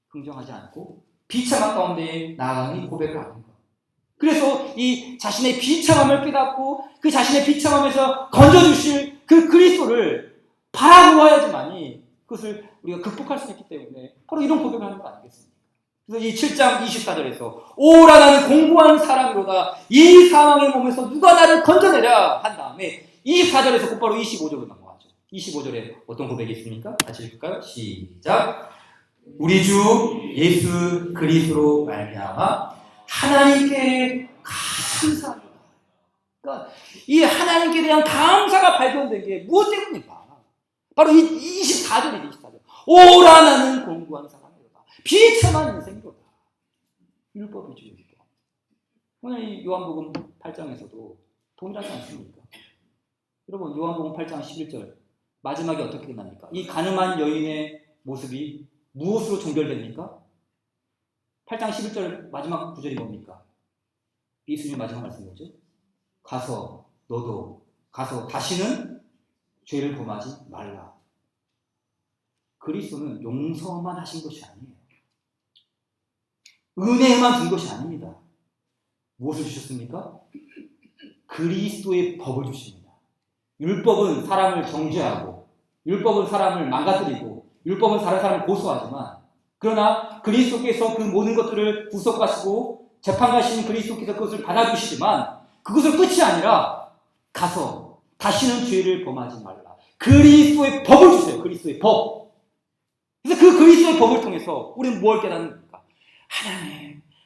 긍정하지 않고 비참한 가운데 나아가는 고백을 하는 것. 그래서 이 자신의 비참함을 깨닫고 그 자신의 비참함에서 건져주실 그 그리스도를 바라보아야지만이 그것을 우리가 극복할 수 있기 때문에 바로 이런 고백을 하는 거 아니겠습니까? 그래서 이 7장 24절에서 오라 나는 공고한 사람이로다 이 사망의 몸에서 누가 나를 건져내랴 한 다음에 24절에서 곧바로 25절로 넘어가죠. 25절에 어떤 고백이 있습니까? 같이 읽을까요? 시작. 우리 주 예수 그리스도로 말미암아 하나님께 감사합니다. 그러니까 이 하나님께 대한 감사가 발견된 게 무엇 때문입니까? 바로 이 24절이에요. 24절. 오라 나는 공고한 사람이로다. 비참한 인생이로다. 율법이죠. 율법. 오늘 이 요한복음 8장에서도 동일하지 않습니까? 여러분 요한복음 8장 11절 마지막에 어떻게 끝납니까? 이 가늠한 여인의 모습이 무엇으로 종결됩니까? 8장 11절 마지막 구절이 뭡니까? 예수님 마지막 말씀 뭐죠? 너도 가서 다시는 죄를 범하지 말라. 그리스도는 용서만 하신 것이 아니에요. 은혜만 준 것이 아닙니다. 무엇을 주셨습니까? 그리스도의 법을 주십니다. 율법은 사람을 정죄하고 율법은 사람을 망가뜨리고 율법은 다른 사람을 고소하지만 그러나 그리스도께서 그 모든 것들을 구속하시고 재판하신 그리스도께서 그것을 받아주시지만 그것은 끝이 아니라 가서 다시는 죄를 범하지 말라. 그리스도의 법을 주세요. 그리스도의 법. 그래서 그 그리스도의 법을 통해서 우리는 뭘 깨닫는가?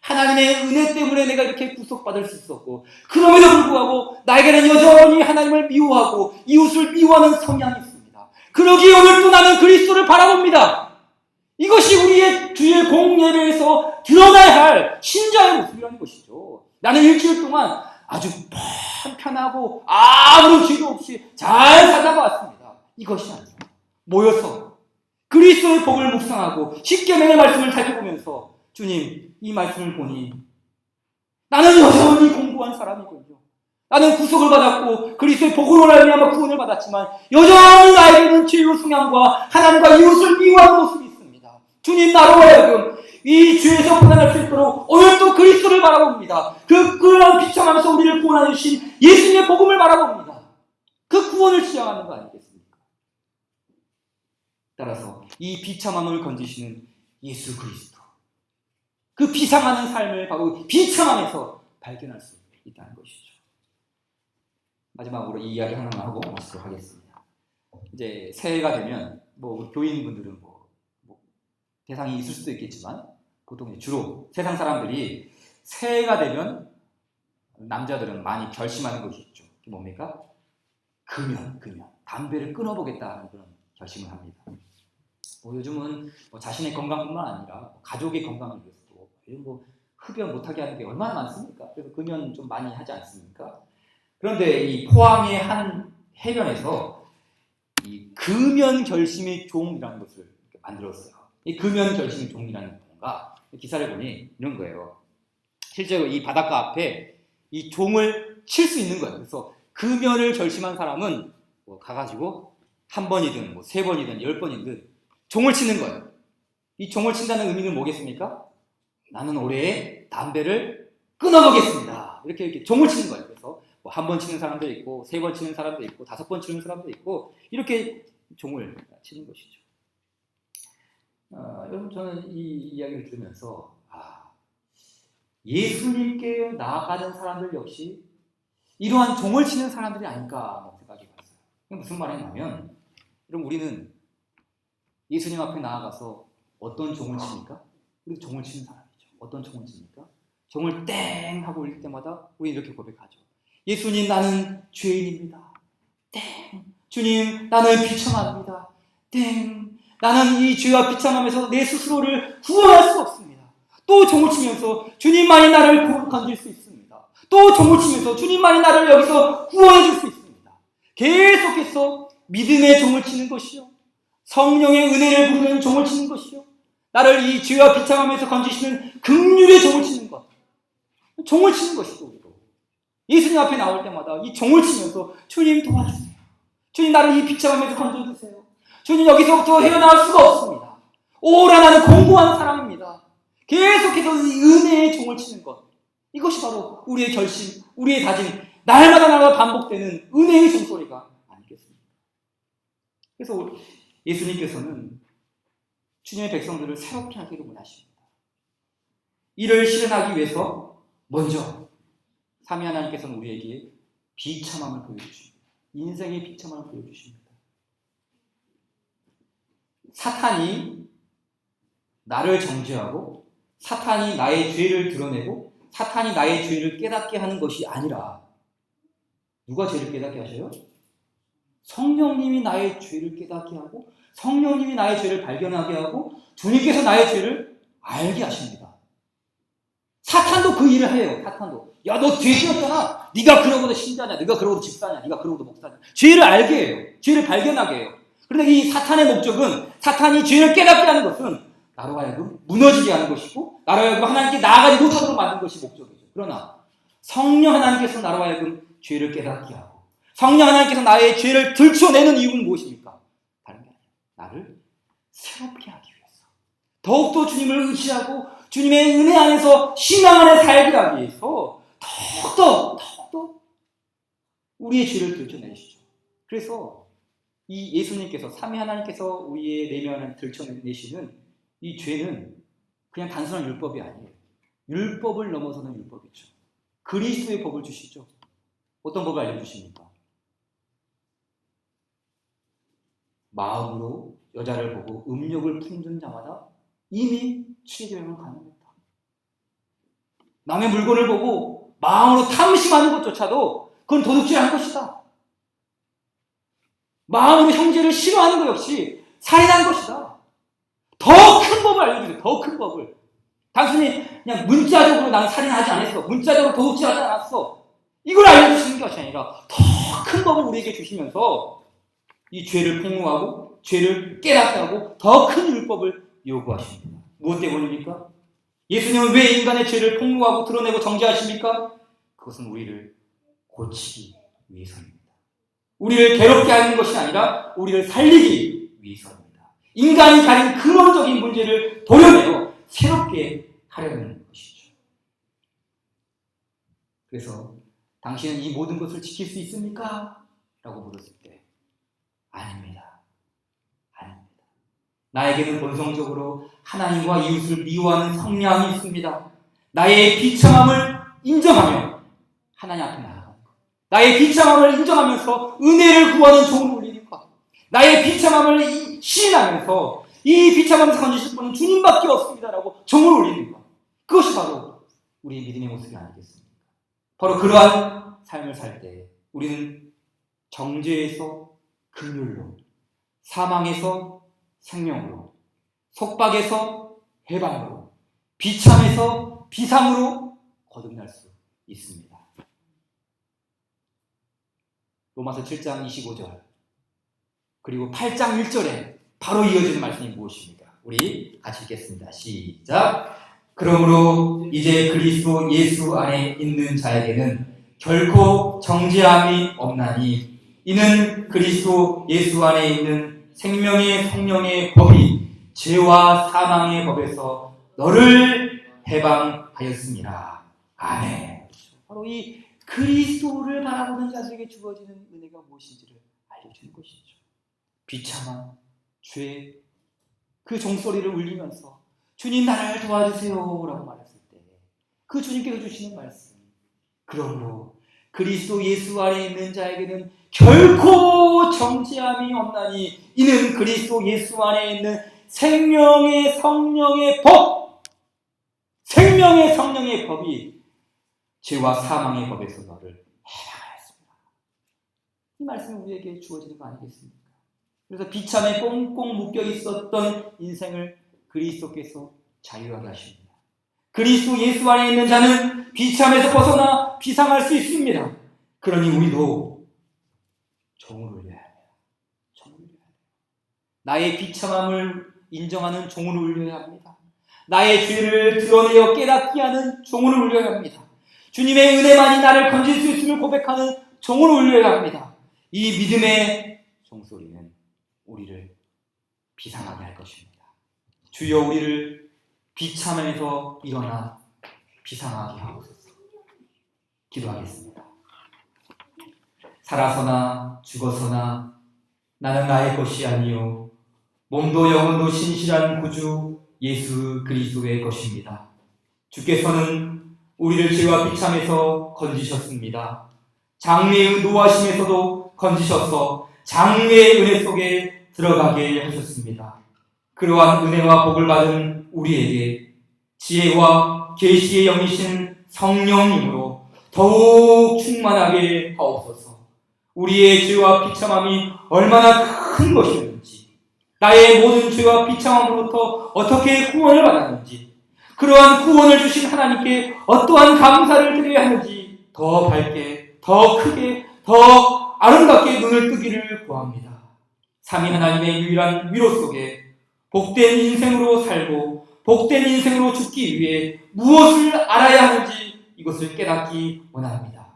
하나님의 은혜 때문에 내가 이렇게 구속받을 수 있었고 그럼에도 불구하고 나에게는 여전히 하나님을 미워하고 이웃을 미워하는 성향이 있습니다. 그러기에 오늘 또 나는 그리스도를 바라봅니다. 이것이 우리의 주의 공예배에서 드러나야 할 신자의 모습이라는 것이죠. 나는 일주일 동안 아주 편하고 아무런 죄도 없이 잘 살다가 왔습니다. 이것이 아니라 모여서 그리스도의 복을 묵상하고 십계명의 말씀을 살펴보면서 주님 이 말씀을 보니 나는 여전히 공부한 사람이군요. 나는 구속을 받았고 그리스도의 복음으로 말미암아 구원을 받았지만 여전히 나에게는 죄의 성향과 하나님과 이웃을 미워하는 모습이 있습니다. 주님, 나로 하여금 이 죄에서 벗어날 수 있도록 오늘도 그리스도를 바라봅니다. 그런 비참하면서 우리를 구원하여 주신 예수님의 복음을 바라봅니다. 그 구원을 지향하는 거 아니겠습니까? 따라서 이 비참함을 건지시는 예수 그리스도, 그 비상하는 삶을 바로 비참함에서 발견할 수 있다는 것이죠. 마지막으로 이 이야기 하나만 하고 마치도록 하겠습니다. 이제 새해가 되면 교인분들은 대상이 있을 수도 있겠지만 보통 주로 세상 사람들이 새해가 되면 남자들은 많이 결심하는 것이 있죠. 그게 뭡니까? 금연. 담배를 끊어보겠다는 그런 결심을 합니다. 요즘은 자신의 건강뿐만 아니라 가족의 건강을 위해서도 요즘 흡연 못하게 하는 게 얼마나 많습니까? 그래서 금연 좀 많이 하지 않습니까? 그런데 이 포항의 한 해변에서 이 금연 결심의 종이라는 것을 만들었어요. 이 금연 결심의 종이라는 뭔가 기사를 보니 이런 거예요. 실제로 이 바닷가 앞에 이 종을 칠 수 있는 거예요. 그래서 금연을 결심한 사람은 가가지고 한 번이든 세 번이든 10번이든 종을 치는 거예요. 이 종을 친다는 의미는 뭐겠습니까? 나는 올해 담배를 끊어보겠습니다. 이렇게 종을 치는 거예요. 그래서 한 번 치는 사람도 있고, 3번 치는 사람도 있고, 5번 치는 사람도 있고, 이렇게 종을 치는 것이죠. 여러분, 저는 이 이야기를 들으면서 예수님께 나아가는 사람들 역시 이러한 종을 치는 사람들이 아닐까 생각이 들었어요. 무슨 말이냐면, 여러분, 우리는 예수님 앞에 나아가서 어떤 종을 칩니까? 우리 종을 치는 사람이죠. 어떤 종을 칩니까? 종을 땡 하고 올릴 때마다 우리 이렇게 고백하죠. 예수님, 나는 죄인입니다. 땡. 주님, 나는 비참합니다. 땡. 나는 이 죄와 비참함에서 내 스스로를 구원할 수 없습니다. 또 종을 치면서 주님만이 나를 건질 수 있습니다. 또 종을 치면서 주님만이 나를 여기서 구원해 줄 수 있습니다. 계속해서 믿음의 종을 치는 것이요, 성령의 은혜를 부르는 종을 치는 것이요, 나를 이 죄와 비참함에서 건지시는 긍휼의 종을 치는 것, 종을 치는 것이죠. 예수님 앞에 나올 때마다 이 종을 치면서 주님 도와주세요. 주님, 나를 이 비참함에서 건져주세요. 주님, 여기서부터 헤어나올 수가 없습니다. 오라, 나는 공고한 사람입니다. 계속해서 이 은혜의 종을 치는 것, 이것이 바로 우리의 결심, 우리의 다짐, 날마다 반복되는 은혜의 종소리가 아니겠습니까? 그래서 예수님께서는 주님의 백성들을 새롭게 하기를 원하십니다. 이를 실현하기 위해서 먼저 삼위 하나님께서는 우리에게 비참함을 보여주십니다. 인생의 비참함을 보여주십니다. 사탄이 나를 정죄하고 사탄이 나의 죄를 드러내고 사탄이 나의 죄를 깨닫게 하는 것이 아니라, 누가 죄를 깨닫게 하셔요? 성령님이 나의 죄를 깨닫게 하고 성령님이 나의 죄를 발견하게 하고 주님께서 나의 죄를 알게 하십니다. 사탄도 그 일을 해요. 사탄도. 야, 너 죄 지었잖아. 네가 그러고도 신자냐, 네가 그러고도 집사냐, 네가 그러고도 목사냐. 죄를 알게 해요. 죄를 발견하게 해요. 그런데 이 사탄의 목적은, 사탄이 죄를 깨닫게 하는 것은 나로 하여금 무너지게 하는 것이고 나로 하여금 하나님께 나아가지 못하도록 만든 것이 목적이죠. 그러나 성령 하나님께서 나로 하여금 죄를 깨닫게 하고 성령 하나님께서 나의 죄를 들춰내는 이유는 무엇입니까? 다른 게 아니에요. 나를 새롭게 하기 위해서, 더욱더 주님을 의지하고 주님의 은혜 안에서 신앙 안에 살게 하기 위해서 더욱더 우리의 죄를 들춰내시죠. 그래서 이 예수님께서, 삼위 하나님께서 우리의 내면 안에 들춰내시는 이 죄는 그냥 단순한 율법이 아니에요. 율법을 넘어서는 율법이죠. 그리스도의 법을 주시죠. 어떤 법을 알려주십니까? 마음으로 여자를 보고 음욕을 품는 자마다 이미 추계되면 가능합니다. 남의 물건을 보고 마음으로 탐심하는 것조차도 그건 도둑질한 것이다. 마음으로 형제를 싫어하는 것 역시 살인한 것이다. 더 큰 법을 알려주세요. 더 큰 법을. 단순히 그냥 문자적으로 나는 살인하지 않았어, 문자적으로 도둑질하지 않았어, 이걸 알려주시는 것이 아니라 더 큰 법을 우리에게 주시면서 이 죄를 폭로하고 죄를 깨닫게 하고 더 큰 율법을 요구하십니다. 무엇 때문입니까? 예수님은 왜 인간의 죄를 폭로하고 드러내고 정죄하십니까? 그것은 우리를 고치기 위해서입니다. 우리를 괴롭게 하는 것이 아니라 우리를 살리기 위해서입니다. 인간이 가진 근원적인 문제를 도려내어 새롭게 하려는 것이죠. 그래서 당신은 이 모든 것을 지킬 수 있습니까? 라고 물었을 때 아닙니다. 아닙니다. 나에게는 본성적으로 하나님과 이웃을 미워하는 성향이 있습니다. 나의 비참함을 인정하며 하나님 앞에 나아가는 것. 나의 비참함을 인정하면서 은혜를 구하는 종을 울리는 것. 나의 비참함을 시인하면서 이 비참함에서 건지실 분은 주님밖에 없습니다라고 종을 울리는 것. 그것이 바로 우리의 믿음의 모습이 아니겠습니까? 바로 그러한 삶을 살 때 우리는 정죄에서 긍휼로, 사망에서 생명으로, 속박에서 해방으로, 비참에서 비상으로 거듭날 수 있습니다. 로마서 7장 25절 그리고 8장 1절에 바로 이어지는 말씀이 무엇입니까? 우리 같이 읽겠습니다. 시작! 그러므로 이제 그리스도 예수 안에 있는 자에게는 결코 정죄함이 없나니 이는 그리스도 예수 안에 있는 생명의 성령의 법이 죄와 사망의 법에서 너를 해방하였습니다. 아멘. 바로 이 그리스도를 바라보는 자들에게 주어지는 은혜가 무엇인지를 알려주는 것이죠. 비참한 죄, 그 종소리를 울리면서 주님 나를 도와주세요 라고 말했을 때 그 주님께서 주시는 말씀, 그러므로 그리스도 예수 안에 있는 자에게는 결코 정죄함이 없나니 이는 그리스도 예수 안에 있는 생명의 성령의 법, 생명의 성령의 법이 죄와 사망의 법에서 너를 해방하였습니다. 이 말씀이 우리에게 주어지는 거 아니겠습니까? 그래서 비참에 꽁꽁 묶여 있었던 인생을 그리스도께서 자유하게 하십니다. 그리스도 예수 안에 있는 자는 비참에서 벗어나 비상할 수 있습니다. 그러니 우리도 종을 울려야 합니다. 종을 울려야 합니다. 나의 비참함을 인정하는 종을 울려야 합니다. 나의 죄를 드러내어 깨닫게 하는 종을 울려야 합니다. 주님의 은혜만이 나를 건질 수 있음을 고백하는 종을 울려야 합니다. 이 믿음의 종소리는 우리를 비상하게 할 것입니다. 주여 우리를 비참에서 일어나 비상하게 하옵소서. 기도하겠습니다. 살아서나 죽어서나 나는 나의 것이 아니요 몸도 영혼도 신실한 구주 예수 그리스도의 것입니다. 주께서는 우리를 죄와 비참에서 건지셨습니다. 장래의 노하심에서도 건지셔서 장래의 은혜 속에 들어가게 하셨습니다. 그러한 은혜와 복을 받은 우리에게 지혜와 계시의 영이신 성령님으로 더욱 충만하게 하옵소서. 우리의 죄와 비참함이 얼마나 큰 것이었는지, 나의 모든 죄와 비참함으로부터 어떻게 구원을 받았는지, 그러한 구원을 주신 하나님께 어떠한 감사를 드려야 하는지 더 밝게, 더 크게, 더 아름답게 눈을 뜨기를 구합니다. 삼위 하나님의 유일한 위로 속에 복된 인생으로 살고 복된 인생으로 죽기 위해 무엇을 알아야 하는지 이것을 깨닫기 원합니다.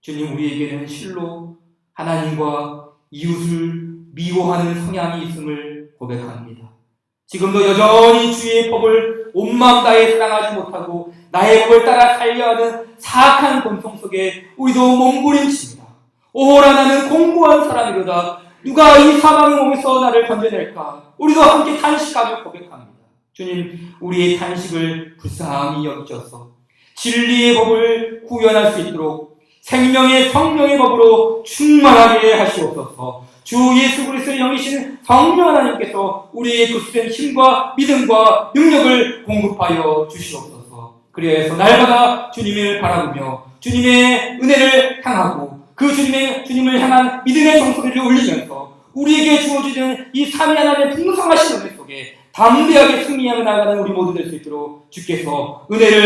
주님, 우리에게는 실로 하나님과 이웃을 미워하는 성향이 있음을 고백합니다. 지금도 여전히 주의 법을 온 마음 다해 사랑하지 못하고 나의 법을 따라 살려 하는 사악한 본성 속에 우리도 몸부림칩니다. 오호라 나는 공고한 사람이로다. 누가 이 사망의 몸에서 나를 건져낼까? 우리도 함께 탄식하며 고백합니다. 주님, 우리의 탄식을 불쌍히 여기셔서 진리의 법을 구현할 수 있도록 생명의 성령의 법으로 충만하게 하시옵소서. 주 예수 그리스도의 영이신 성령 하나님께서 우리의 굳센 힘과 믿음과 능력을 공급하여 주시옵소서. 그래서 날마다 주님을 바라보며 주님의 은혜를 향하고 그 주님을 향한 믿음의 종소리를 울리면서 우리에게 주어지는 이 삼위 하나님의 풍성하신 은혜 속에 담대하게 승리하며 나아가는 우리 모두 될 수 있도록 주께서 은혜를